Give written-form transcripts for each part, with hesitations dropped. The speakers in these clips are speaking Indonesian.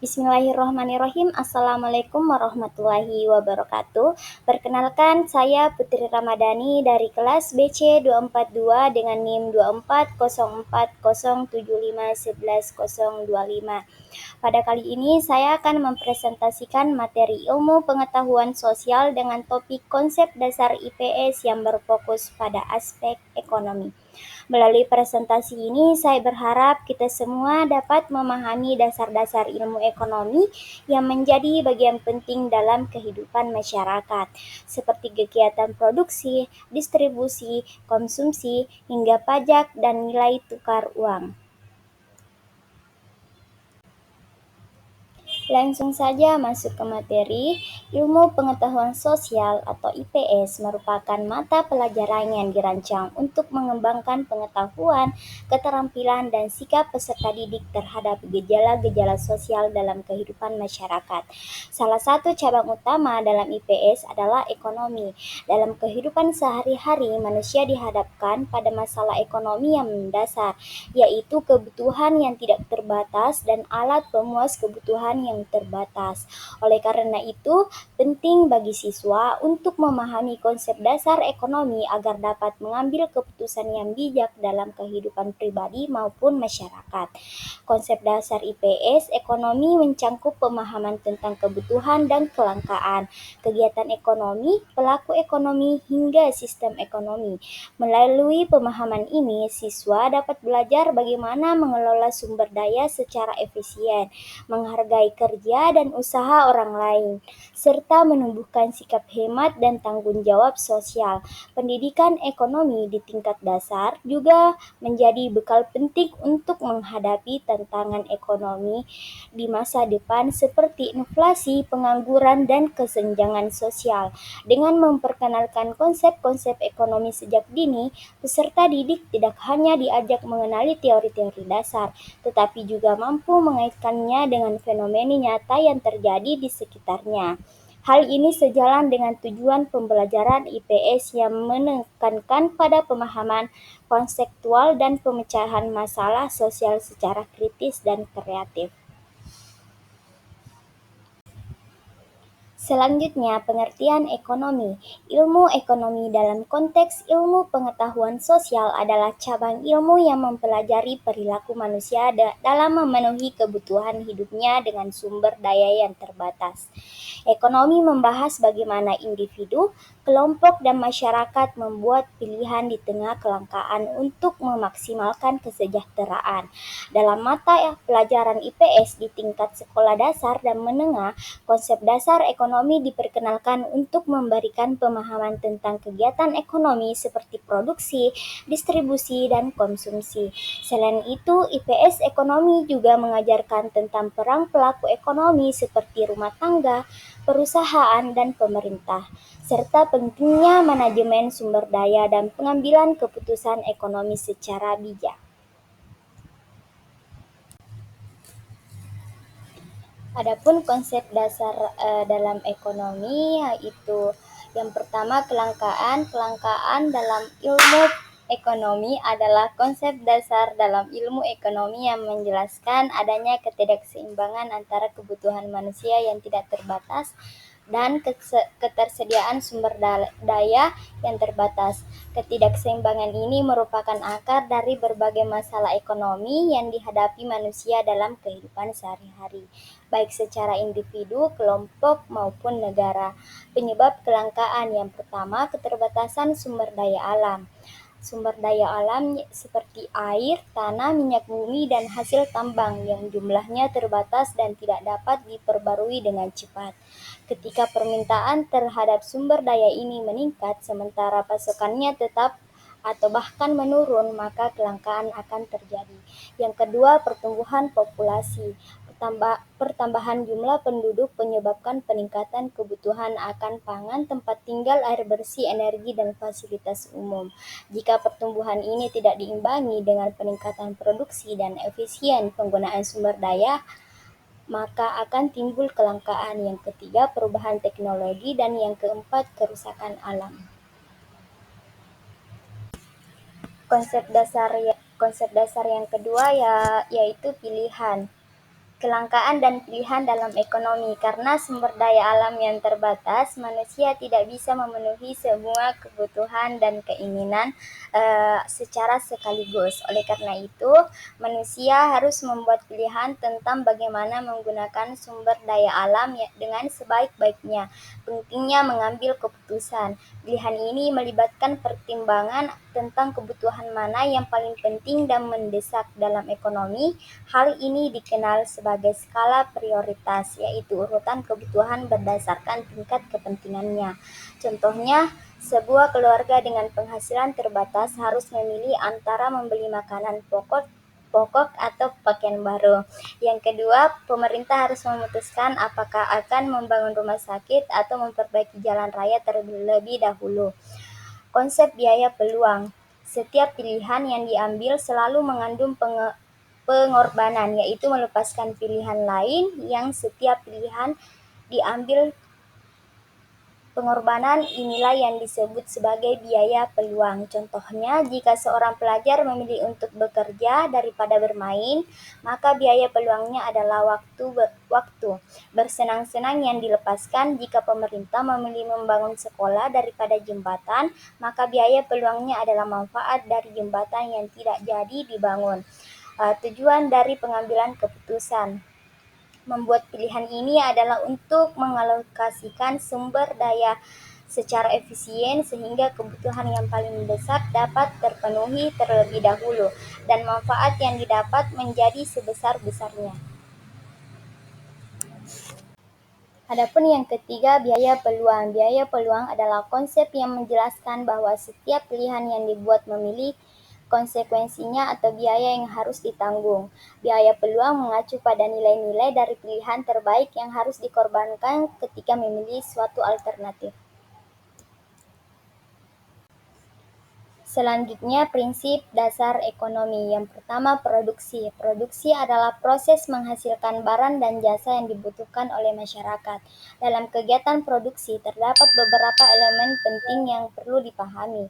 Bismillahirrahmanirrahim. Assalamualaikum warahmatullahi wabarakatuh. Perkenalkan, saya Putri Ramadhani dari kelas BC 242 dengan NIM 240407511025. Pada kali ini saya akan mempresentasikan materi ilmu pengetahuan sosial dengan topik konsep dasar IPS yang berfokus pada aspek ekonomi. Melalui presentasi ini, saya berharap kita semua dapat memahami dasar-dasar ilmu ekonomi yang menjadi bagian penting dalam kehidupan masyarakat, seperti kegiatan produksi, distribusi, konsumsi, hingga pajak dan nilai tukar uang. Langsung saja masuk ke materi. Ilmu pengetahuan sosial atau IPS merupakan mata pelajaran yang dirancang untuk mengembangkan pengetahuan, keterampilan, dan sikap peserta didik terhadap gejala-gejala sosial dalam kehidupan masyarakat. Salah satu cabang utama dalam IPS adalah ekonomi. Dalam kehidupan sehari-hari, manusia dihadapkan pada masalah ekonomi yang mendasar, yaitu kebutuhan yang tidak terbatas dan alat pemuas kebutuhan yang terbatas. Oleh karena itu, penting bagi siswa untuk memahami konsep dasar ekonomi agar dapat mengambil keputusan yang bijak dalam kehidupan pribadi maupun masyarakat. Konsep dasar IPS ekonomi mencangkup pemahaman tentang kebutuhan dan kelangkaan, kegiatan ekonomi, pelaku ekonomi, hingga sistem ekonomi. Melalui pemahaman ini, siswa dapat belajar bagaimana mengelola sumber daya secara efisien, menghargai kerja dan usaha orang lain, serta menumbuhkan sikap hemat dan tanggung jawab sosial. Pendidikan ekonomi di tingkat dasar juga menjadi bekal penting untuk menghadapi tantangan ekonomi di masa depan seperti inflasi, pengangguran, dan kesenjangan sosial. Dengan memperkenalkan konsep-konsep ekonomi sejak dini, peserta didik tidak hanya diajak mengenali teori-teori dasar, tetapi juga mampu mengaitkannya dengan fenomena nyata yang terjadi di sekitarnya. Hal ini sejalan dengan tujuan pembelajaran IPS yang menekankan pada pemahaman konseptual dan pemecahan masalah sosial secara kritis dan kreatif. Selanjutnya, pengertian ekonomi. Ilmu ekonomi dalam konteks ilmu pengetahuan sosial adalah cabang ilmu yang mempelajari perilaku manusia dalam memenuhi kebutuhan hidupnya dengan sumber daya yang terbatas. Ekonomi membahas bagaimana individu, kelompok, dan masyarakat membuat pilihan di tengah kelangkaan untuk memaksimalkan kesejahteraan. Dalam mata pelajaran IPS di tingkat sekolah dasar dan menengah, konsep dasar ekonomi diperkenalkan untuk memberikan pemahaman tentang kegiatan ekonomi seperti produksi, distribusi, dan konsumsi. Selain itu, IPS ekonomi juga mengajarkan tentang peran pelaku ekonomi seperti rumah tangga, perusahaan, dan pemerintah, serta pentingnya manajemen sumber daya dan pengambilan keputusan ekonomi secara bijak. Adapun konsep dasar dalam ekonomi yaitu yang pertama kelangkaan. Kelangkaan dalam ilmu ekonomi adalah konsep dasar dalam ilmu ekonomi yang menjelaskan adanya ketidakseimbangan antara kebutuhan manusia yang tidak terbatas dan ketersediaan sumber daya yang terbatas. Ketidakseimbangan ini merupakan akar dari berbagai masalah ekonomi yang dihadapi manusia dalam kehidupan sehari-hari, baik secara individu, kelompok, maupun negara. Penyebab kelangkaan yang pertama, keterbatasan sumber daya alam. Sumber daya alam seperti air, tanah, minyak bumi, dan hasil tambang yang jumlahnya terbatas dan tidak dapat diperbarui dengan cepat. Ketika permintaan terhadap sumber daya ini meningkat sementara pasokannya tetap atau bahkan menurun, maka kelangkaan akan terjadi. Yang kedua, pertumbuhan populasi. Pertambahan jumlah penduduk menyebabkan peningkatan kebutuhan akan pangan, tempat tinggal, air bersih, energi, dan fasilitas umum. Jika pertumbuhan ini tidak diimbangi dengan peningkatan produksi dan efisien penggunaan sumber daya, maka akan timbul kelangkaan. Yang ketiga, perubahan teknologi, dan yang keempat, kerusakan alam. Konsep dasar yang kedua yaitu pilihan. Kelangkaan dan pilihan dalam ekonomi. Karena sumber daya alam yang terbatas, manusia tidak bisa memenuhi semua kebutuhan dan keinginan secara sekaligus. Oleh karena itu, manusia harus membuat pilihan tentang bagaimana menggunakan sumber daya alam dengan sebaik-baiknya. Pentingnya mengambil keputusan. Pilihan ini melibatkan pertimbangan tentang kebutuhan mana yang paling penting dan mendesak dalam ekonomi. Hal ini dikenal sebagai skala prioritas, yaitu urutan kebutuhan berdasarkan tingkat kepentingannya. Contohnya, sebuah keluarga dengan penghasilan terbatas harus memilih antara membeli makanan pokok atau pakaian baru. Yang kedua, pemerintah harus memutuskan apakah akan membangun rumah sakit atau memperbaiki jalan raya terlebih dahulu. Konsep biaya peluang. Setiap pilihan yang diambil selalu mengandung pengorbanan, yaitu melepaskan pilihan lain. Yang setiap pilihan diambil pengorbanan inilah yang disebut sebagai biaya peluang. Contohnya, jika seorang pelajar memilih untuk bekerja daripada bermain, maka biaya peluangnya adalah waktu bersenang-senang yang dilepaskan. Jika pemerintah memilih membangun sekolah daripada jembatan, maka biaya peluangnya adalah manfaat dari jembatan yang tidak jadi dibangun. Tujuan dari pengambilan keputusan membuat pilihan ini adalah untuk mengalokasikan sumber daya secara efisien sehingga kebutuhan yang paling mendesak dapat terpenuhi terlebih dahulu dan manfaat yang didapat menjadi sebesar-besarnya. Adapun yang ketiga, biaya peluang. Biaya peluang adalah konsep yang menjelaskan bahwa setiap pilihan yang dibuat memiliki konsekuensinya atau biaya yang harus ditanggung. Biaya peluang mengacu pada nilai-nilai dari pilihan terbaik yang harus dikorbankan ketika memilih suatu alternatif. Selanjutnya, prinsip dasar ekonomi. Yang pertama, produksi. Produksi adalah proses menghasilkan barang dan jasa yang dibutuhkan oleh masyarakat. Dalam kegiatan produksi, terdapat beberapa elemen penting yang perlu dipahami.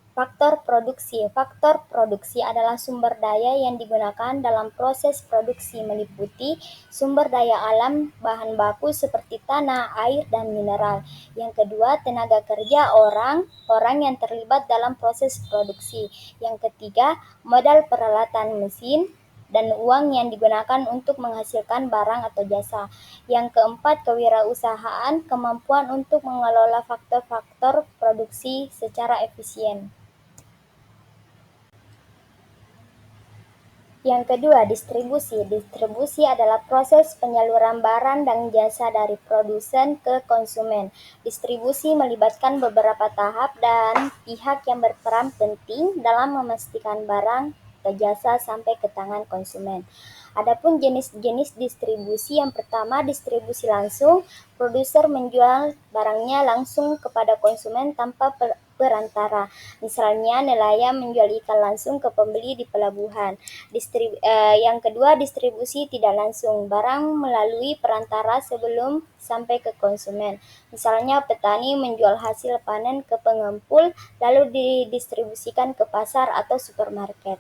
Faktor produksi. Faktor produksi adalah sumber daya yang digunakan dalam proses produksi meliputi sumber daya alam, bahan baku seperti tanah, air, dan mineral. Yang kedua, tenaga kerja orang yang terlibat dalam proses produksi. Yang ketiga, modal peralatan mesin dan uang yang digunakan untuk menghasilkan barang atau jasa. Yang keempat, kewirausahaan, kemampuan untuk mengelola faktor-faktor produksi secara efisien. Yang kedua, distribusi. Distribusi adalah proses penyaluran barang dan jasa dari produsen ke konsumen. Distribusi melibatkan beberapa tahap dan pihak yang berperan penting dalam memastikan barang atau jasa sampai ke tangan konsumen. Adapun jenis-jenis distribusi, yang pertama, distribusi langsung. Produser menjual barangnya langsung kepada konsumen tanpa perantara. Misalnya, nelayan menjual ikan langsung ke pembeli di pelabuhan. Yang kedua, distribusi tidak langsung. Barang melalui perantara sebelum sampai ke konsumen. Misalnya, petani menjual hasil panen ke pengepul lalu didistribusikan ke pasar atau supermarket.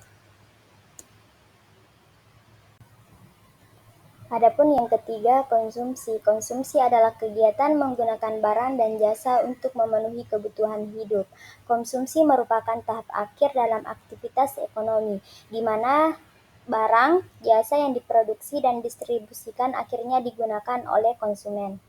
Adapun yang ketiga, konsumsi. Konsumsi adalah kegiatan menggunakan barang dan jasa untuk memenuhi kebutuhan hidup. Konsumsi merupakan tahap akhir dalam aktivitas ekonomi, di mana barang, jasa yang diproduksi dan distribusikan akhirnya digunakan oleh konsumen.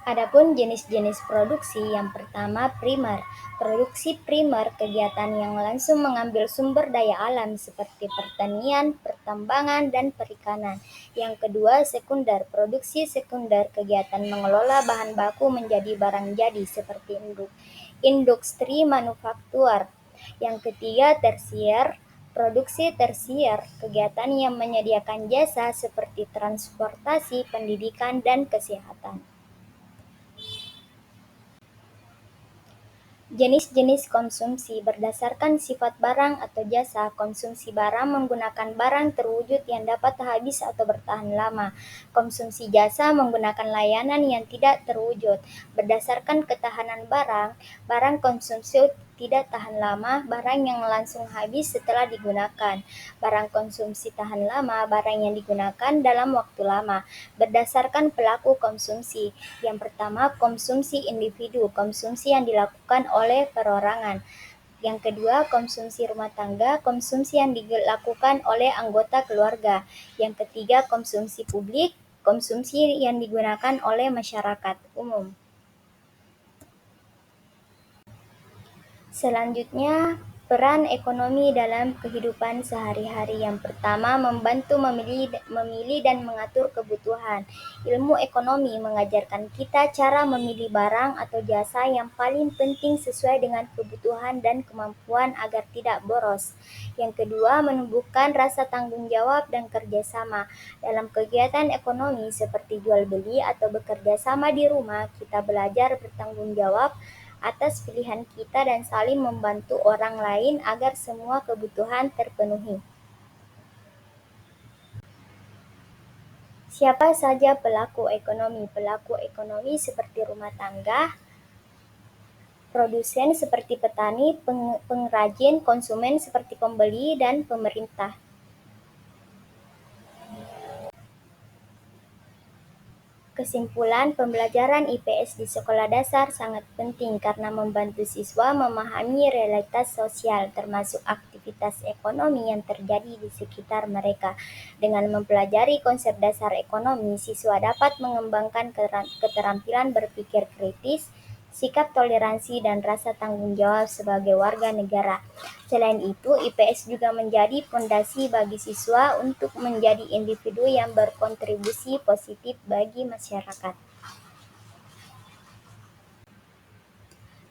Adapun jenis-jenis produksi, yang pertama, primer. Produksi primer kegiatan yang langsung mengambil sumber daya alam seperti pertanian, pertambangan, dan perikanan. Yang kedua, sekunder. Produksi sekunder kegiatan mengelola bahan baku menjadi barang jadi seperti industri manufaktur. Yang ketiga, tersier. Produksi tersier kegiatan yang menyediakan jasa seperti transportasi, pendidikan, dan kesehatan. Jenis-jenis konsumsi berdasarkan sifat barang atau jasa. Konsumsi barang menggunakan barang terwujud yang dapat habis atau bertahan lama. Konsumsi jasa menggunakan layanan yang tidak terwujud. Berdasarkan ketahanan barang, barang tidak tahan lama, barang yang langsung habis setelah digunakan. Barang konsumsi tahan lama, barang yang digunakan dalam waktu lama. Berdasarkan pelaku konsumsi. Yang pertama, konsumsi individu, konsumsi yang dilakukan oleh perorangan. Yang kedua, konsumsi rumah tangga, konsumsi yang dilakukan oleh anggota keluarga. Yang ketiga, konsumsi publik, konsumsi yang digunakan oleh masyarakat umum. Selanjutnya, peran ekonomi dalam kehidupan sehari-hari. Yang pertama, membantu memilih dan mengatur kebutuhan. Ilmu ekonomi mengajarkan kita cara memilih barang atau jasa yang paling penting sesuai dengan kebutuhan dan kemampuan agar tidak boros. Yang kedua, menumbuhkan rasa tanggung jawab dan kerjasama. Dalam kegiatan ekonomi seperti jual beli atau bekerja sama di rumah, kita belajar bertanggung jawab atas pilihan kita dan saling membantu orang lain agar semua kebutuhan terpenuhi. Siapa saja pelaku ekonomi? Pelaku ekonomi seperti rumah tangga, produsen seperti petani, pengrajin, konsumen seperti pembeli, dan pemerintah. Kesimpulan, pembelajaran IPS di sekolah dasar sangat penting karena membantu siswa memahami realitas sosial, termasuk aktivitas ekonomi yang terjadi di sekitar mereka. Dengan mempelajari konsep dasar ekonomi, siswa dapat mengembangkan keterampilan berpikir kritis, sikap toleransi, dan rasa tanggung jawab sebagai warga negara. Selain itu, IPS juga menjadi fondasi bagi siswa untuk menjadi individu yang berkontribusi positif bagi masyarakat.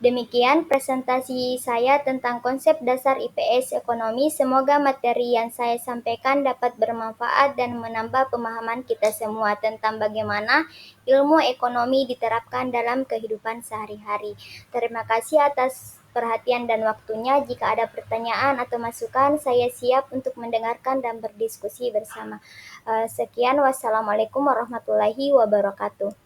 Demikian presentasi saya tentang konsep dasar IPS ekonomi. Semoga materi yang saya sampaikan dapat bermanfaat dan menambah pemahaman kita semua tentang bagaimana ilmu ekonomi diterapkan dalam kehidupan sehari-hari. Terima kasih atas perhatian dan waktunya. Jika ada pertanyaan atau masukan, saya siap untuk mendengarkan dan berdiskusi bersama. Sekian, wassalamualaikum warahmatullahi wabarakatuh.